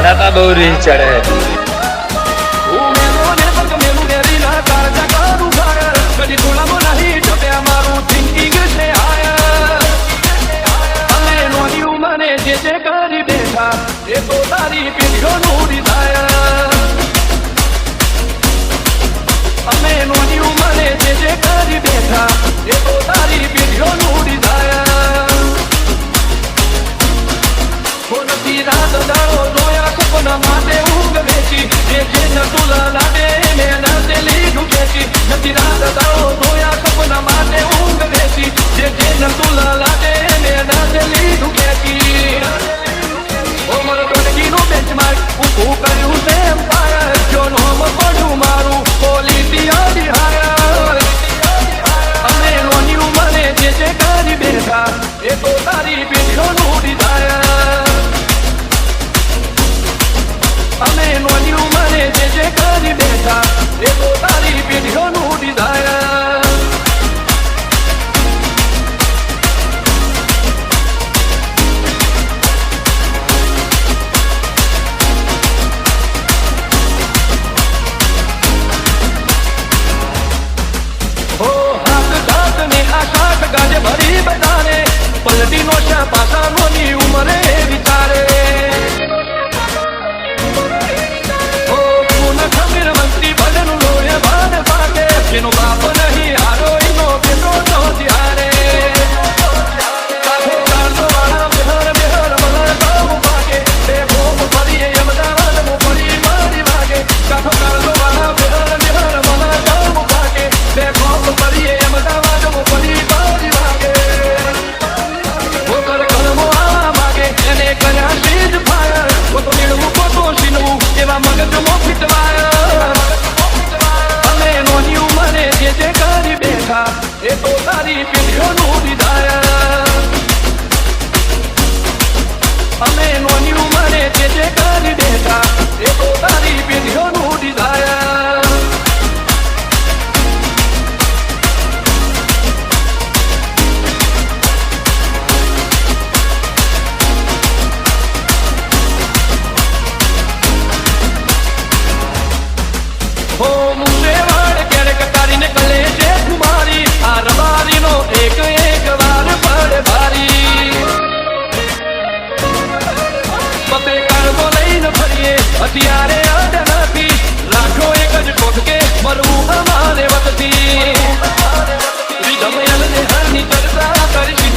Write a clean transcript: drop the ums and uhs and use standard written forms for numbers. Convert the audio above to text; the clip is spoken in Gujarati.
ભરાતા બહુ રીહ ચડે એ તો તારી પેઢીઓનું ડિઝાયર અમે નોની ઉંમરે જે કરી બેઠા એ તો તારી પેઢીઓનું ડિઝાયર નથી રાત દાડો જોયા સપના માટે ઊંઘ વેચી જે નતું લાડે મેં નાતે લીધું ખેંચી નથી રાત દાડો જોયા સપના માટે ઊંઘ વેચી જે નતું લાડે મેં નાતે લીધું ખેંચી ઓમર ગોડગીનું બેંચમાર્ક ઊભું કર્યું છે એમ્પાયર જો નોમ પડ્યું મારું પોલિટિયર હાયર અમે નોની ઉંમરે જે કરી બેઠા એ તો તારી પેઢીઓનું ડિઝાયર અમે નોની ઉંમરે જે કરી બેઠા એ તો તારી પેઢીઓનું ડિઝાયર ગાજે ભરી બધાને પલટી નો છે પાછા નોની ઉંમરે વિચારે ઓ પૂન ખમીર મંત્રી ભજનું લોહે ભાન પાકે જેનો બાપ નહીં હારો એનો બેટો તો ત્યારે કાફે ચારસો વાળા બિહાર મને કામ પાકે બે ભોગ ભરીએ અમદાવાદ પડી મારી વાગે કાફે ચારસો વાળા બિહાર મને કામ પાકે બે ભોગ ભરીએ અમદાવાદ પડી મગજમાં ફીટવાય અમે નોની ઉંમરે જે કરી બેઠા એ તો તારી પેઢીઓનું ડિઝાયર અમે નોની ઉંમરે જે કરી બેઠા એ તો તારી પેઢીઓનું ડિઝાયર હો મુંડેવાડ ક્યારેક તારીને કલે છે કુમારી આ રબારીનો એક વાર પડે ભારી પતે કારગો લઈને ફરીએ અત્યારે અડ નથી લાખો એક જ કોક કે મરવું અમારે વખતી વિધમયલ ને હરની ચર્ચા કરશી